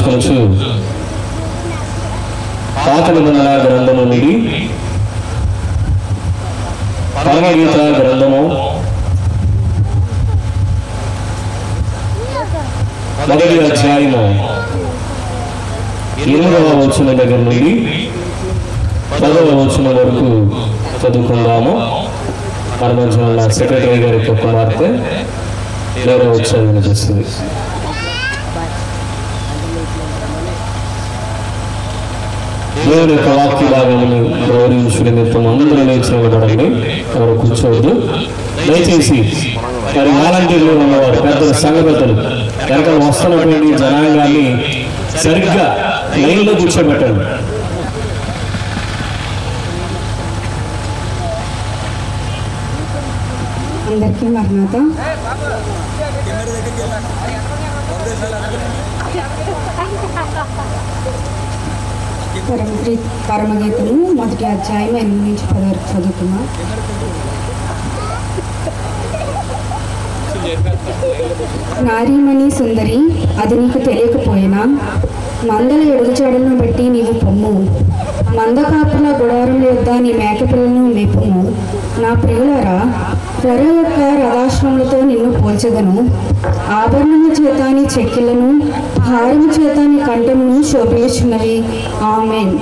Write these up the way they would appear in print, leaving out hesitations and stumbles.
చేసుకొనొచ్చు పాత నిబంధన గ్రంథము నుండి పరమగీత గ్రంథము 1వ అధ్యాయము 8వ వచనం దగ్గర నుండి 10వ వచనం వరకు చదువుకుందాము. మన మధ్య ఉన్న సెక్రటరీ గారి కుమార్తె చదువుని చేస్తుంది. దేవుని యొక్క వాక్య భాగాన్ని గౌరవించు నిమిత్తం అందరూ లేచి నిలబడండి. ఎవరు కూర్చోవద్దు దయచేసి. మరి వాలంటీర్లు ఉన్నవారు పెద్దలు సంఘ పెద్దలు వెనక వస్తున్నటువంటి జనాంగాన్ని సరిగ్గా లైన్లో కూర్చోబెట్టండి. అందరికీ మరణాత. పరమగీతము 1వ అధ్యాయం 8 నుంచి 10 వరకు చదువుకున్నాం. నారీమణి సుందరి, అది నీకు తెలియకపోయినా మందల ఎడుగుచాడలను బట్టి నీవు పొమ్ము, మందకాపుల గుడారం యొద్ద నీ మేకపిల్లను మేపుము. నా ప్రియులారా, త్వర యొక్క రథాశ్రములతో నిన్ను పోల్చదను. ఆభరణము చేతాని చెక్కిలను, హారము చేతాని కంఠమును శోభించున్నవి. ఆమేన్.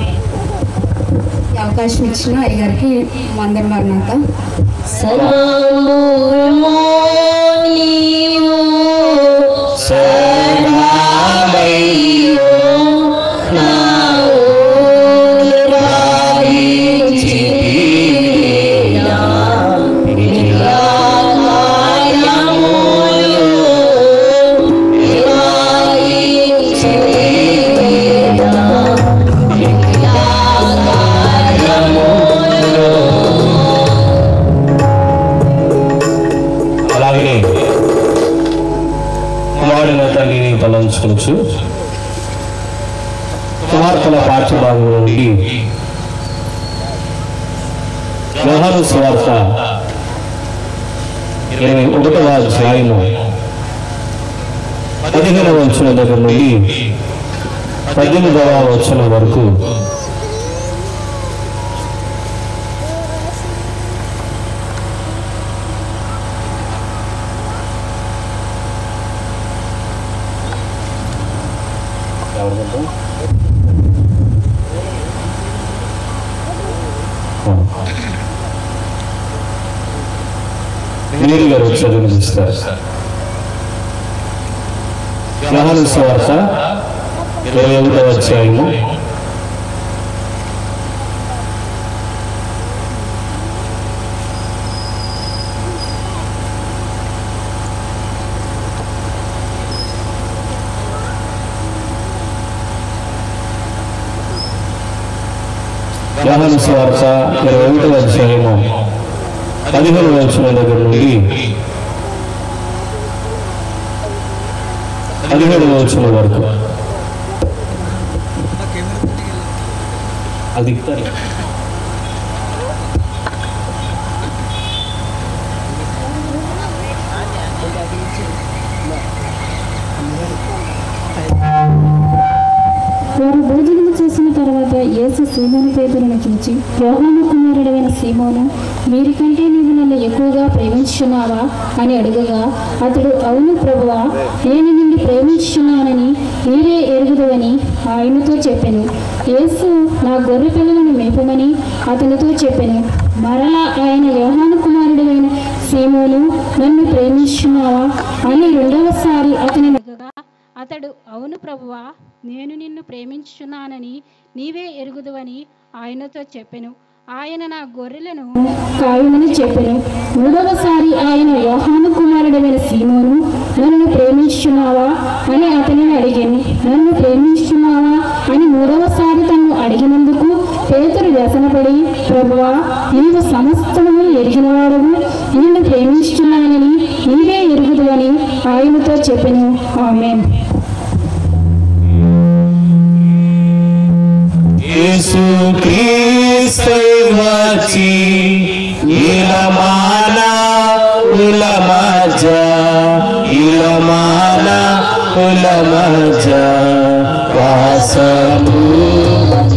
అవకాశం ఇచ్చిన అయ్యగారికి వందన మరణాత. కుమార్తెల పాఠ్యభాగం నుండి యోహాను సువార్త 21వ అధ్యాయము 15వ వచనం దగ్గర నుండి 18వ వచనం వరకు గారు చదివిస్తారు. యోహాను సువార్త 21వ అధ్యాయము 15వ వచనం దగ్గర నుండి 17వ వచనం వరకు అది వారు భోజనం చేసిన తర్వాత యేసు సీమోను పేతురును చూచి, యోహాను కుమారుడైన సీమోను, వీరికంటే నీవు నన్ను ఎక్కువగా ప్రేమించున్నావా అని అడగగా, అతడు, అవును ప్రభువా, నేను నిన్ను ప్రేమించున్నానని నీవే ఎరుగుదువని ఆయనతో చెప్పెను. యేసు, నా గొర్రె పిల్లలను మేపమని అతనితో చెప్పెను. మరలా ఆయన, యోహాను కుమారుడైన సీమోను, నన్ను ప్రేమించున్నావా అని రెండవసారి అతని అడగగా, అతడు, అవును ప్రభువా, నేను నిన్ను ప్రేమించున్నానని నీవే ఎరుగుదువని ఆయనతో చెప్పెను. ఆయన, నా గొర్రెలను కాయుమని చెప్పెను. మూడవసారి ఆయన, యోహాను కుమారుడైన సీమోను, నన్ను ప్రేమించున్నావా అని అతనిని అడిగాను. నన్ను ప్రేమించున్నావా అని మూడవసారి తను అడిగినందుకు పేతురు వ్యసనపడి, ప్రభువా, నీవు సమస్తము ఎరిగినవాడవు, నిన్ను ప్రేమించున్నానని నీవే ఎరుగుదువని ఆయనతో చెప్పెను. ఆమేన్. యేసు క్రీస్తు వచ్చి ఇలమాన ఉలమజ వాసము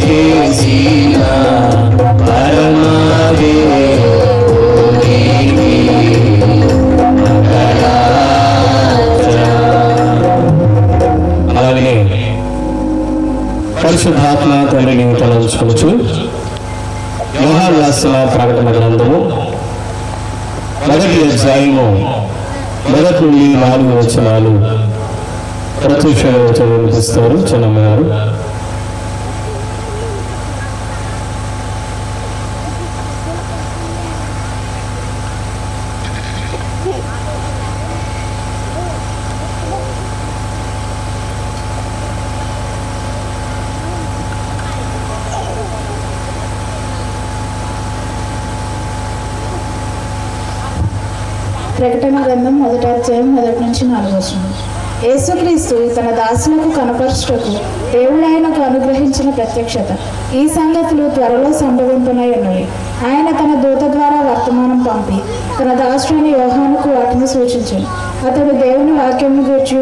చేసిన పరమదేవుని అలాగనే పరిశుద్ధాత్మ తండ్రిని తలంచుకోవచ్చు. యోహాను రాసిన ప్రకటన గ్రంథము 1వ అధ్యాయము 1 నుండి 4 వచనాలు ప్రత్యక్షంగా చదివిపిస్తారు చిన్నమ్మ గారు. ప్రకటన గ్రంథం 1వ అధ్యాయం 1 నుంచి 4 వచనం. యేసుక్రీస్తు తన దాసులకు కనపరచుటకు దేవుడు ఆయనకు అనుగ్రహించిన ప్రత్యక్షత. ఈ సంగతులు త్వరలో సంభవింపనై ఉన్నవి. ఆయన తన దూత ద్వారా వర్తమానం పంపి తన దాసుడైన యోహానుకు వాటిని సూచించాడు. అతడు దేవుని వాక్యంను గూర్చి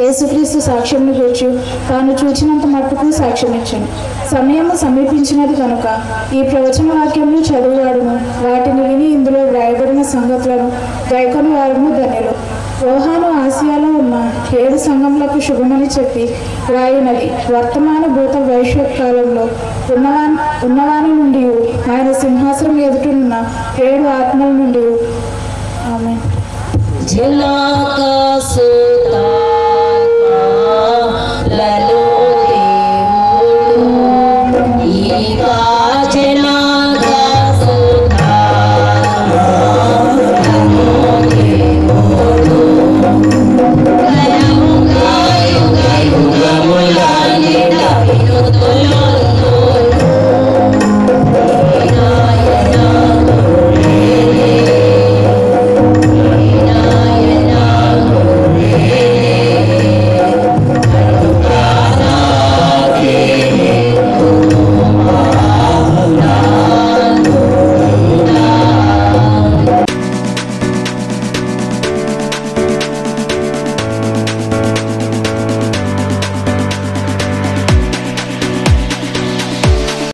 యేసుక్రీస్తు సాక్ష్యంను గూర్చి తాను చూచినంత మట్టుకు సాక్ష్యం ఇచ్చాను. సమయము సమీపించినది కనుక ఈ ప్రవచన వాక్యములు చదువువాడును వాటిని విని ఇందులో వ్రాయబడిన సంగతులను గైకొని వారును ధన్యులు. యోహాను ఆసియాలో ఉన్న 7 సంఘములకు శుభమని చెప్పి రాయినది వర్తమాన భూత భవిష్యత్ కాలంలో ఉన్నవాని నుండి ఆయన సింహాసనం ఎదుటిన్న 7 ఆత్మల నుండి ఆమేన్. జలాకాశ